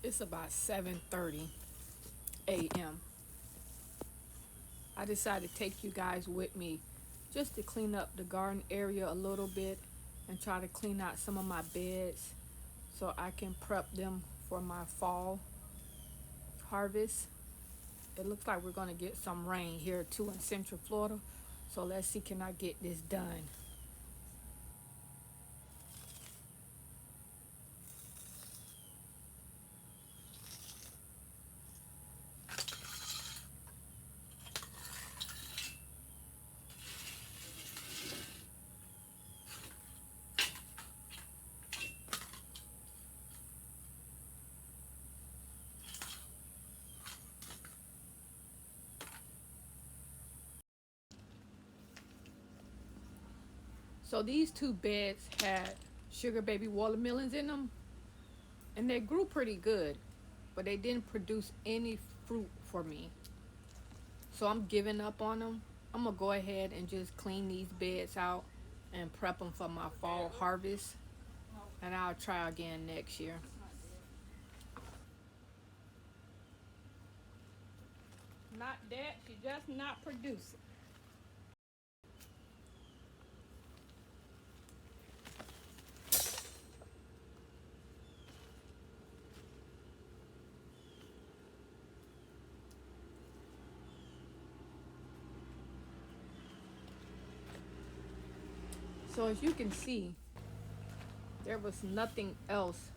It's about 7:30 a.m. I decided to take you guys with me just to clean up the garden area a little bit and try to clean out some of my beds so I can prep them for my fall harvest. It looks like we're going to get some rain here too in Central Florida. So let's see, can I get this done? So these two beds had sugar baby watermelons in them, and they grew pretty good, but they didn't produce any fruit for me. So I'm giving up on them. I'm gonna go ahead and just clean these beds out and prep them for my fall harvest, and I'll try again next year. Not that, she just not producing. So as you can see, there was nothing else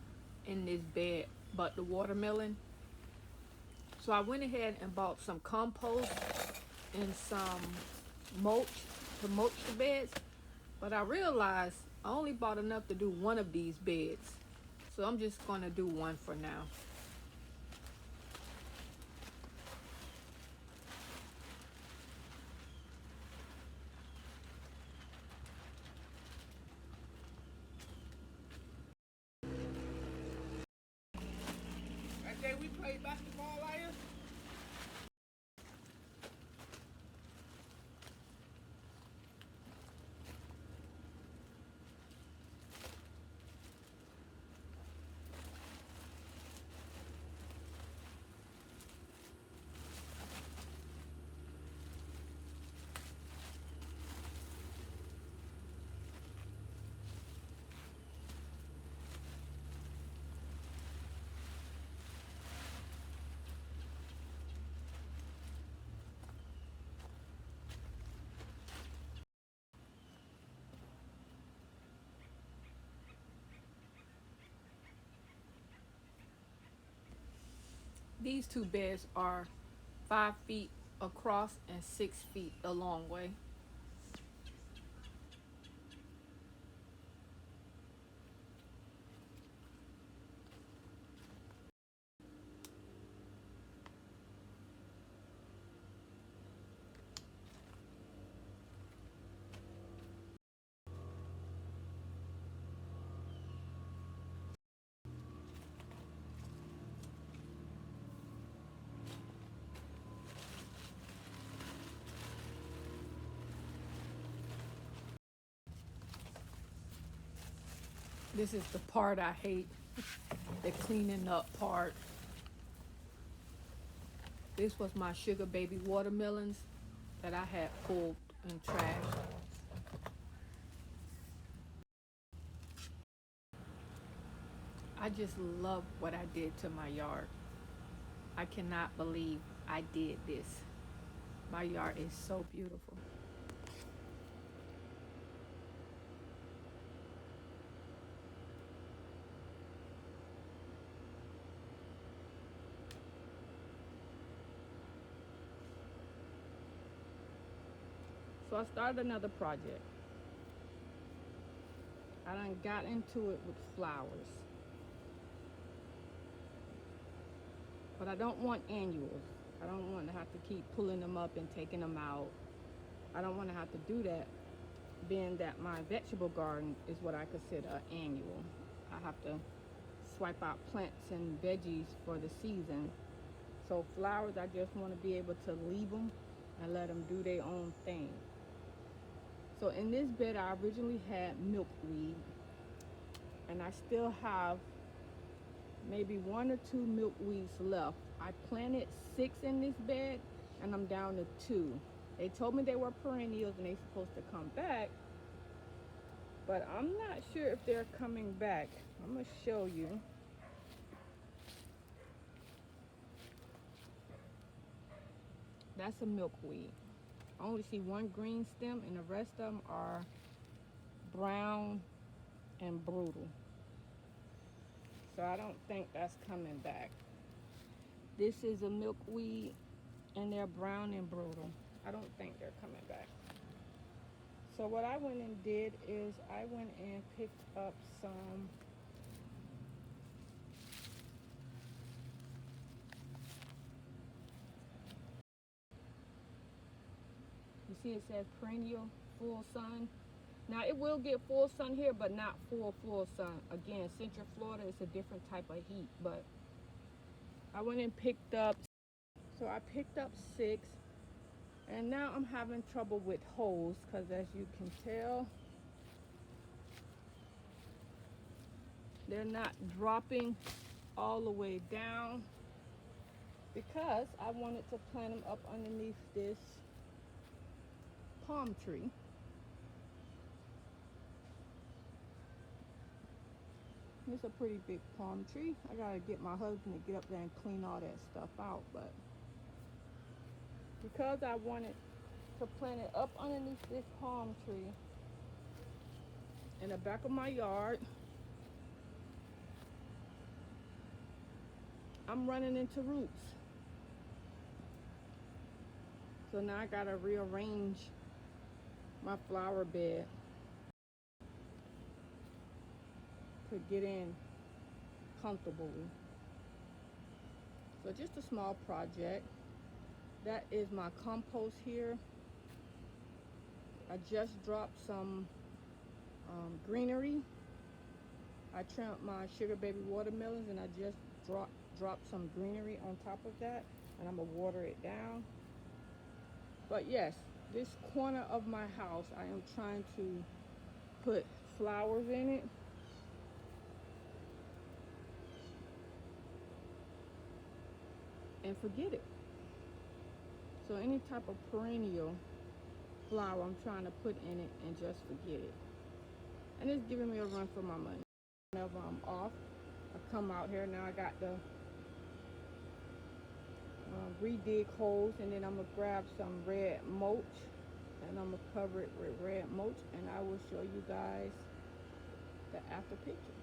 in this bed but the watermelon. So I went ahead and bought some compost and some mulch to mulch the beds. But I realized I only bought enough to do one of these beds. So I'm just gonna do one for now. That day we played basketball out here. These two beds are 5 feet across and 6 feet a long way. This is the part I hate, the cleaning up part. This was my sugar baby watermelons that I had pulled and trashed. I just love what I did to my yard. I cannot believe I did this. My yard is so beautiful. So I started another project. I done got into it with flowers. But I don't want annuals. I don't want to have to keep pulling them up and taking them out. I don't want to have to do that, being that my vegetable garden is what I consider an annual. I have to swipe out plants and veggies for the season. So flowers, I just want to be able to leave them and let them do their own thing. So in this bed, I originally had milkweed, and I still have maybe 1 or 2 milkweeds left. I planted 6 in this bed and I'm down to 2. They told me they were perennials and they're supposed to come back, but I'm not sure if they're coming back. I'm gonna show you. That's a milkweed. I only see 1 green stem and the rest of them are brown and brutal. So I don't think that's coming back. This is a milkweed and they're brown and brutal. I don't think they're coming back. So what I went and did is I went and picked up some you see it says perennial full sun. Now it will get full sun here, but not full sun. Again, Central Florida is a different type of heat, but I went and picked up, so I picked up 6, and now I'm having trouble with holes because as you can tell, they're not dropping all the way down because I wanted to plant them up underneath this palm tree. It's a pretty big palm tree. I gotta get my husband to get up there and clean all that stuff out, but because I wanted to plant it up underneath this palm tree in the back of my yard, I'm running into roots. So now I gotta rearrange my flower bed to get in comfortably. So just a small project. That is my compost here. I just dropped some greenery. I trimmed my sugar baby watermelons and I just dropped some greenery on top of that, and I'm gonna water it down. But yes, this corner of my house, I am trying to put flowers in it. And forget it. So any type of perennial flower I'm trying to put in it and just forget it. And it's giving me a run for my money. Whenever I'm off, I come out here. Now I got the redig holes, and then I'm gonna grab some red mulch and I'm gonna cover it with red mulch, and I will show you guys the after picture.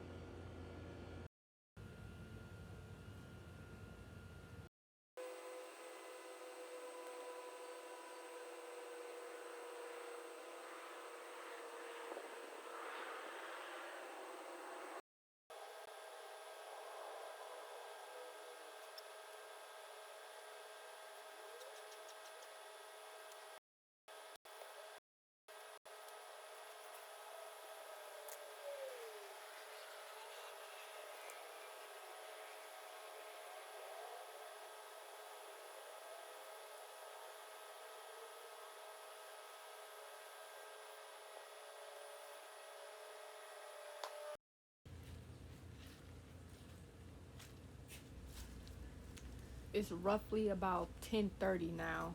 It's roughly about 10:30 now.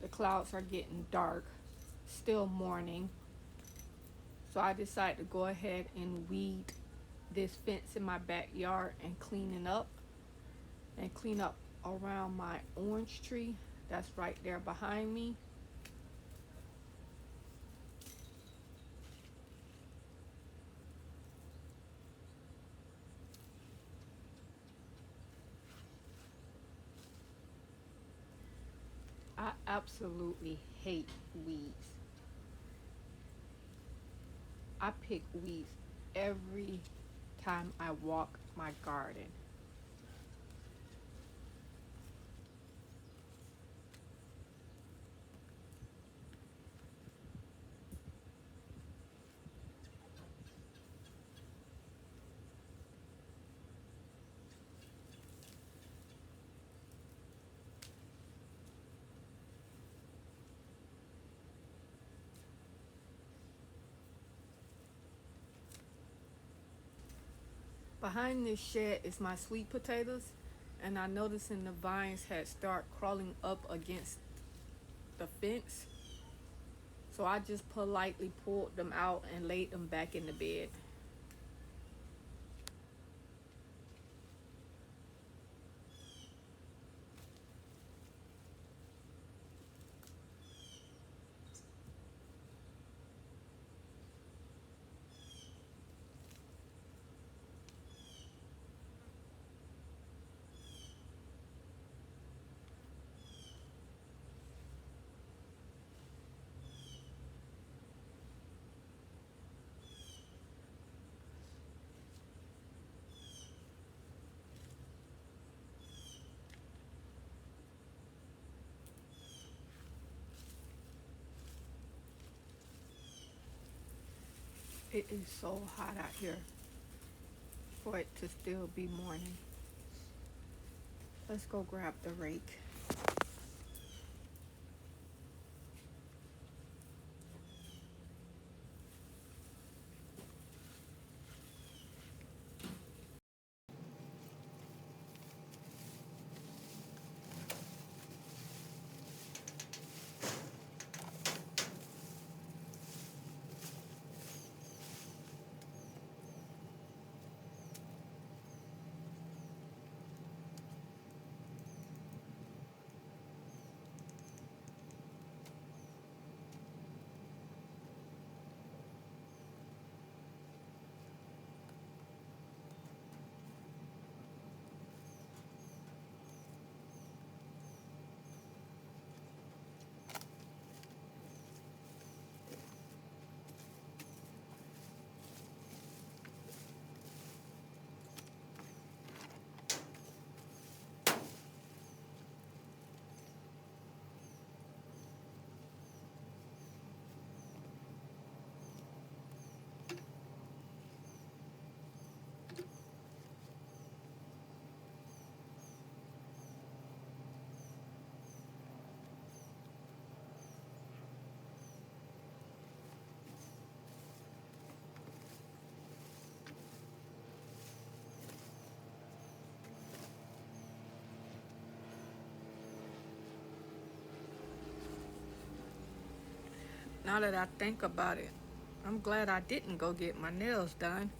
The clouds are getting dark, still morning. So I decided to go ahead and weed this fence in my backyard and clean up around my orange tree that's right there behind me. I absolutely hate weeds. I pick weeds every time I walk my garden. Behind this shed is my sweet potatoes, and I noticed in the vines had started crawling up against the fence. So I just politely pulled them out and laid them back in the bed. It is so hot out here for it to still be morning. Let's go grab the rake. Now that I think about it, I'm glad I didn't go get my nails done.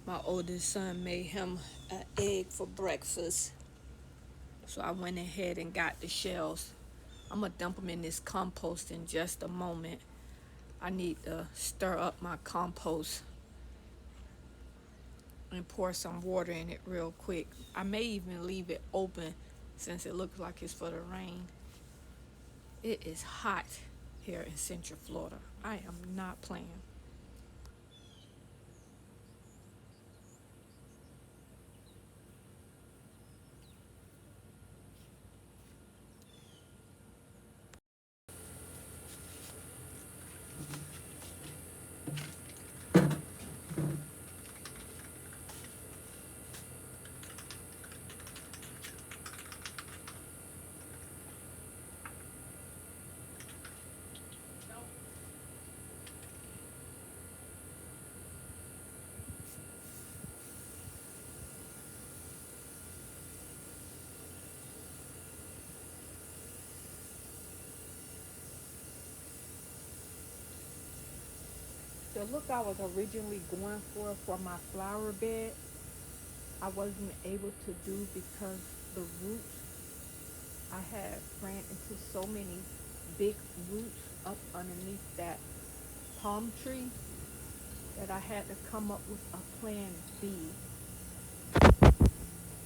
My oldest son made him an egg for breakfast. So I went ahead and got the shells. I'm going to dump them in this compost in just a moment. I need to stir up my compost and pour some water in it real quick. I may even leave it open since it looks like it's for the rain. It is hot here in Central Florida. I am not playing. The look I was originally going for my flower bed, I wasn't able to do because the roots. I had ran into so many big roots up underneath that palm tree that I had to come up with a plan B. So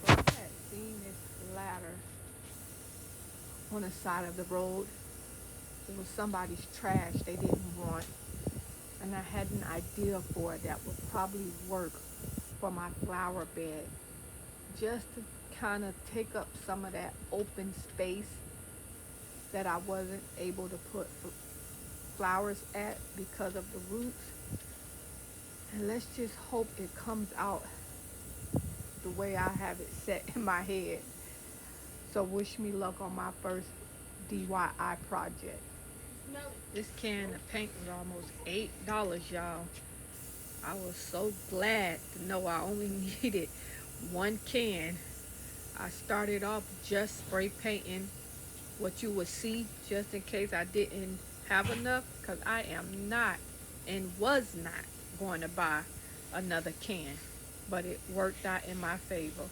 I had seen this ladder on the side of the road. It was somebody's trash they didn't want. And I had an idea for it that would probably work for my flower bed. Just to kind of take up some of that open space that I wasn't able to put flowers at because of the roots. And let's just hope it comes out the way I have it set in my head. So wish me luck on my first DIY project. This can of paint was almost $8, y'all. I was so glad to know I only needed one can. I started off just spray painting what you would see, just in case I didn't have enough, because I am not and was not going to buy another can, but it worked out in my favor.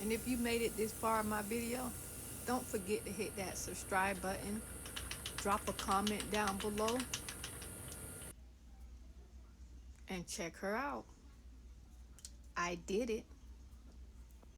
And if you made it this far in my video, don't forget to hit that subscribe button, drop a comment down below, and check her out. I did it.